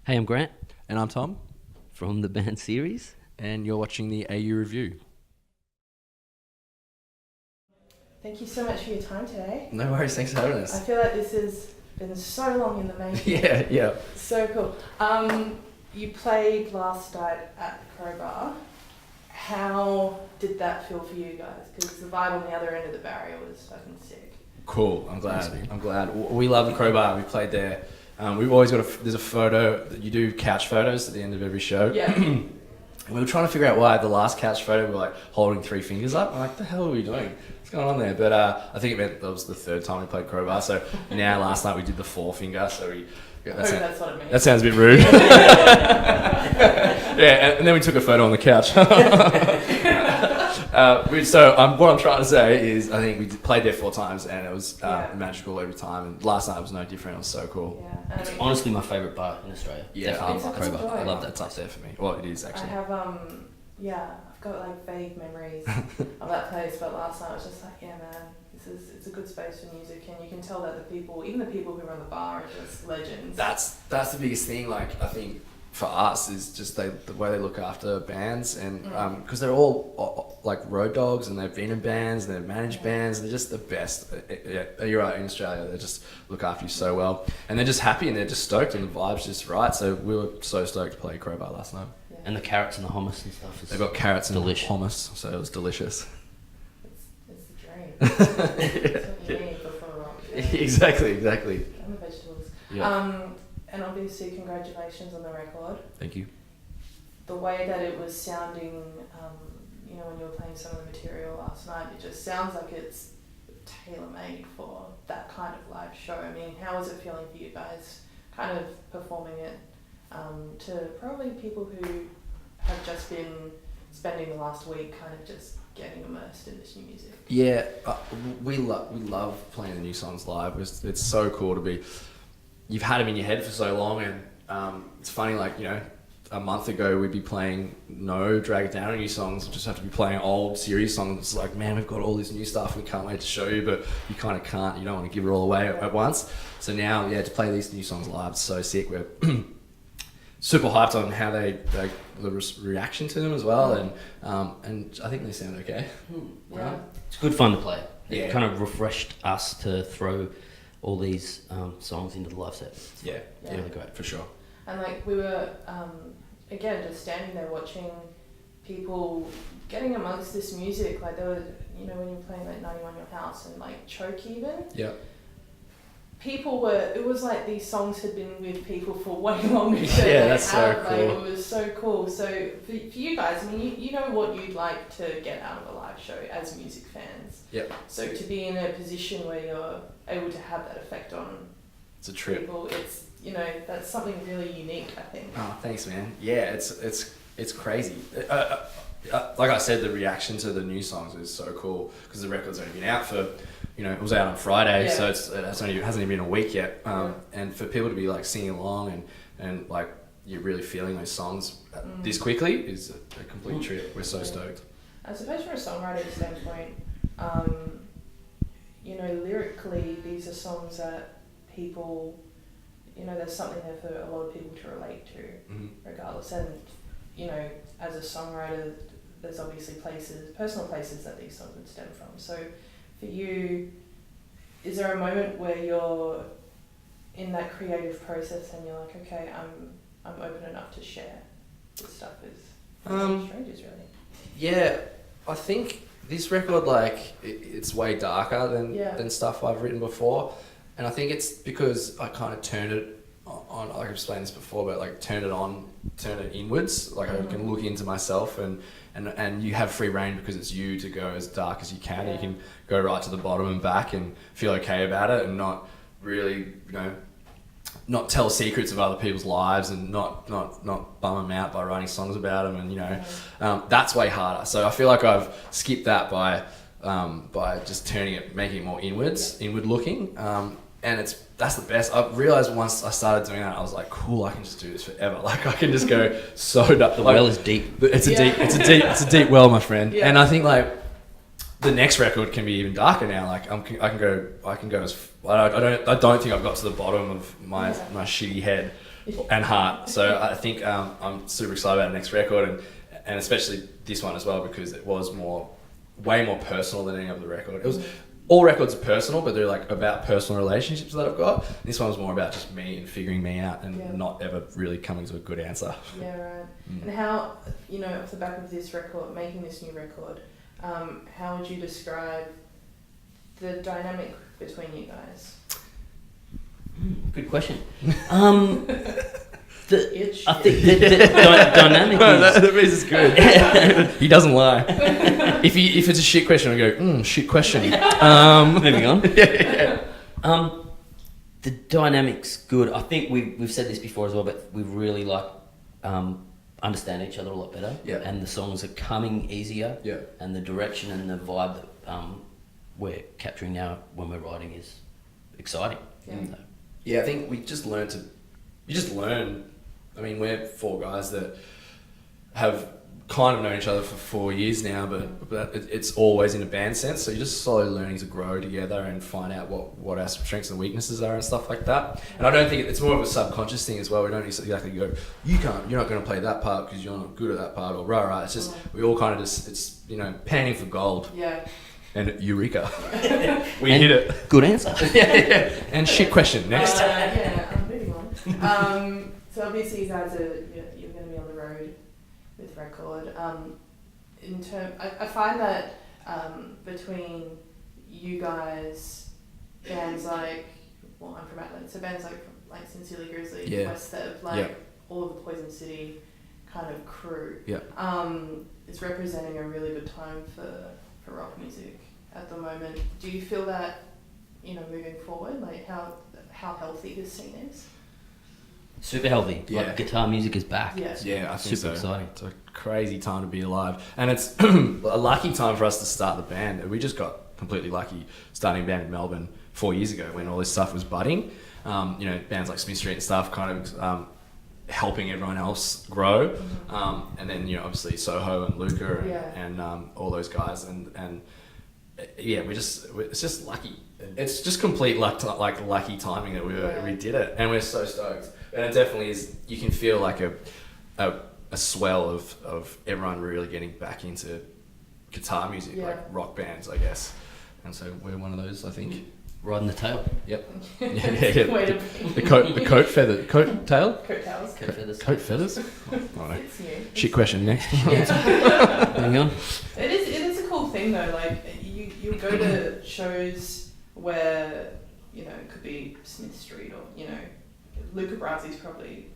Hey, I'm Grant And I'm Tom, from the band Ceres. and you're watching the AU Review. Thank you so much for your time today. No worries, thanks for having I us. feel like this has been so long in the making. Yeah. So cool. You played last night at the Crowbar. How did that feel for you guys? Because the vibe on the other end of the barrier was fucking sick. Cool, I'm glad. We love the Crowbar, we played there. We've always got there's a photo, you do couch photos at the end of every show. Yeah. And we were trying to figure out why the last couch photo we were like holding 3 fingers up. I'm like, the hell are we doing? What's going on there? But I think it meant that was the third time we played Crowbar. So now last night we did the 4-finger. So That's what it means. that sounds a bit rude. Yeah, and then we took a photo on the couch. What I'm trying to say is I think we played there 4 times and it was magical every time. And last night was no different. It was so cool. Yeah. And It's honestly my favourite bar in Australia. Yeah, Definitely it's a Crowbar. joy. I love that That's up place. there for me. Well, it is actually. I have, I've got like vague memories of that place, but last night I was just like, yeah, man, it's a good space for music, and you can tell that the people, even the people who run the bar, are just legends. That's the biggest thing. Like I think for us is just the way they look after bands, and because they're all like road dogs, and they've been in bands, and they've managed bands. They're just the best. Yeah, you're right. In Australia, they just look after you so well, and they're just happy and they're just stoked, and the vibe's just right. So we were so stoked to play Crowbar last night. Yeah. And the carrots and the hummus and stuff. They got carrots and Delicious. hummus, so it was delicious. It's the dream. It's what you need before a rock show. Exactly. And the vegetables. Yeah. And obviously, congratulations on the record. Thank you. The way that it was sounding, when you were playing some of the material last night, it just sounds like it's tailor-made for that kind of live show. I mean, how was it feeling for you guys, kind of performing it to probably people who have just been spending the last week kind of just getting immersed in this new music? Yeah, we love playing the new songs live. It's so cool to be. You've had them in your head for so long, and it's funny. Like a month ago we'd be playing No Drag It Down new songs. Just have to be playing old series songs. It's like, man, we've got all this new stuff. We can't wait to show you, but you kind of can't. You don't want to give it all away at once. So now, to play these new songs live, it's so sick. We're super hyped on how the reaction to them as well, and I think they sound okay. Yeah. It's good fun to play. Yeah. It kind of refreshed us to throw all these songs into the live set. Yeah, Yeah. Really great. for sure. And like we were, again, just standing there watching people getting amongst this music. Like there were, when you're playing like 91 Your House and like Choke even. Yeah. It was like these songs had been with people for way longer than Yeah, they that's so have. Like, cool. it was so cool. So for you guys, I mean, you know what you'd like to get out of a live show as music fans. Yep. So to be in a position where you're able to have that effect on It's a trip. people, it's, that's something really unique, I think. Oh, thanks, man. Yeah, it's crazy. Like I said, the reaction to the new songs is so cool because the record's only been out for, it was out on Friday, Yeah. so it hasn't even been a week yet. And for people to be like singing along and like you're really feeling those songs this quickly is a complete trip. We're so stoked. I suppose from a songwriting standpoint, lyrically, these are songs that people, there's something there for a lot of people to relate to, regardless. And, as a songwriter, there's obviously personal places that these songs would stem from. So for you, is there a moment where you're in that creative process and you're like, okay, I'm open enough to share this stuff with strangers, really? Yeah, I think this record, it's way darker than stuff I've written before. And I think it's because I kind of turned it on, like I've explained this before, but turn it inwards. Like I can look into myself and you have free reign because it's you to go as dark as you can. Yeah. You can go right to the bottom and back and feel okay about it and not really, not tell secrets of other people's lives and not bum them out by writing songs about them. And, that's way harder. So I feel like I've skipped that by just making it more inward looking. And that's the best. I realized once I started doing that, I was like, cool, I can just do this forever. Like I can just go so dark. The well is deep. It's a deep well, my friend. Yeah. And I think the next record can be even darker now. Like I can go as I don't think I've got to the bottom of my shitty head and heart. So I think I'm super excited about the next record, and especially this one as well, because it was way more personal than any other record. It was all records are personal, but they're like about personal relationships that I've got. This one was more about just me and figuring me out, and not ever really coming to a good answer. Yeah, right. And how, off the back of this record, making this new record, how would you describe the dynamic between you guys? Good question. Itch. I think the dynamic is... That means it's good. He doesn't lie. If it's a shit question, I go, shit question. Moving on. Yeah. The dynamic's good. I think we've said this before as well, but we really understand each other a lot better. Yeah. And the songs are coming easier. Yeah. And the direction and the vibe that we're capturing now when we're writing is exciting. Yeah. Yeah, I think we just learn. I mean, we're four guys that have kind of known each other for 4 years now, but it's always in a band sense. So you're just slowly learning to grow together and find out what our strengths and weaknesses are and stuff like that. And I don't think it's more of a subconscious thing as well. We don't exactly go, you're not going to play that part because you're not good at that part, or rah. It's just, we all kind of it's panning for gold. Yeah. And eureka. We hit it. Good answer. Yeah. And shit question, next. Moving on. So obviously you guys you're going to be on the road with record. I find that between you guys, bands like, I'm from Adelaide, so bands like Sincerely Grizzly, West Step, all of the Poison City kind of crew. Yeah. It's representing a really good time for rock music at the moment. Do you feel that, moving forward, like how healthy this scene is? Super healthy. Yeah. Like guitar music is back. Yeah, I think super exciting. It's a crazy time to be alive, and it's a lucky time for us to start the band. We just got completely lucky starting a band in Melbourne 4 years ago when all this stuff was budding. Bands like Smith Street and stuff kind of helping everyone else grow, and then obviously Soho and Luca and all those guys, and it's just lucky. It's just complete lucky timing that we did it, and we're so stoked. And it definitely is. You can feel like a swell of everyone really getting back into guitar music, like rock bands, I guess. And so we're one of those, I think. Riding the tail. Yep. The coat feather. Coat tail? Coat tails. Coat feathers. Coat feathers? Oh, no. It's new. Shit question next. Hang on. It is a cool thing though, like you go to shows where, it could be Smith Street or, Luca Brasi's probably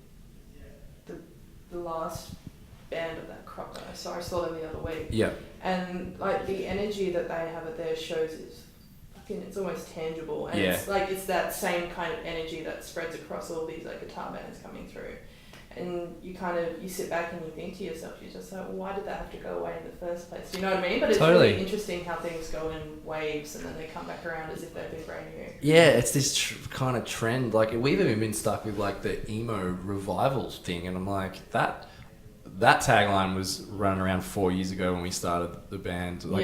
the last band of that crop that I saw them the other week. Yeah. And like the energy that they have at their shows is it's almost tangible, and it's that same kind of energy that spreads across all these like guitar bands coming through, and you sit back and you think to yourself, you're just like, why did that have to go away in the first place? Do you know what I mean? But it's really interesting how things go in waves and then they come back around as if they've been brand new. Yeah, it's this kind of trend. Like we've even been stuck with like the emo revivals thing, and I'm like that tagline was running around 4 years ago when we started the band. Like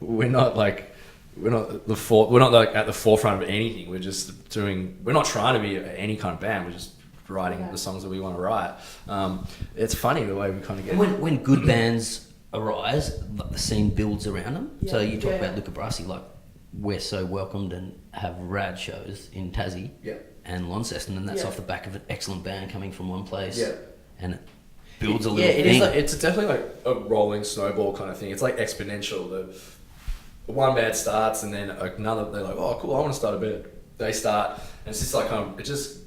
we're not at the forefront of anything. We're not trying to be any kind of band. We're just writing the songs that we want to write. It's funny the way we kind of get... When good bands arise, the scene builds around them. So you talk about Luca Brasi, like we're so welcomed and have rad shows in Tassie and Launceston, and that's off the back of an excellent band coming from one place. Yeah. And it builds a little thing. It's definitely like a rolling snowball kind of thing. It's like exponential. The one band starts and then another, they're like, oh cool, I want to start a band. They start, and it's just like it just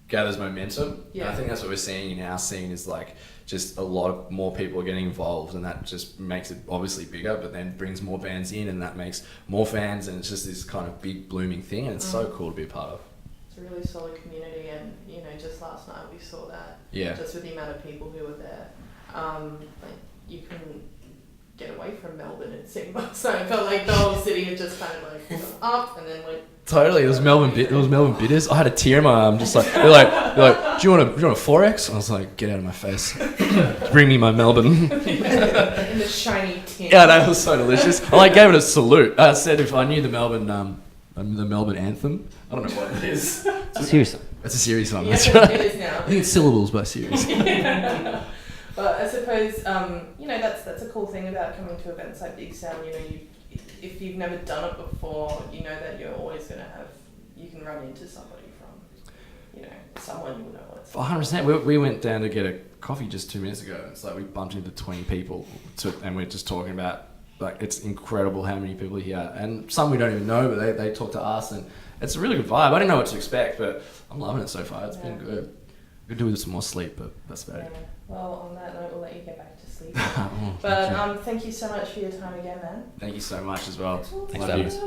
gathers momentum. Yeah. And I think that's what we're seeing in our scene is like just a lot more people are getting involved, and that just makes it obviously bigger, but then brings more bands in, and that makes more fans, and it's just this kind of big blooming thing, and it's so cool to be a part of. It's a really solid community, and just last night we saw that. Yeah. Just with the amount of people who were there, you couldn't get away from Melbourne, it seemed. So it felt like the whole city had just kind of like gone up and then went. Totally, it was Melbourne bitters. I had a tear in my arm, just like they're like, do you want a 4X? I was like, get out of my face, bring me my Melbourne. In the shiny tin. Yeah, that was so delicious. I gave it a salute. I said if I knew the Melbourne anthem, I don't know what it is. Seriously. That's a Ceres song. Yeah, That's right. it is now. I think it's Syllables by Ceres. But I suppose that's a cool thing about coming to events like Big Sound. If you've never done it before, you know that you're always gonna you can run into somebody from, someone you know what's. 100%. We went down to get a coffee just 2 minutes ago. It's like we bumped into 20 people, and we're just talking about it's incredible how many people are here, and some we don't even know, but they talk to us, and it's a really good vibe. I didn't know what to expect, but I'm loving it so far. It's been good. We could do with some more sleep, but that's about it. Well, on that note, we'll let you get back to sleep. Oh, But thank you so much for your time again, man. Thank you so much as well. Thanks for having us.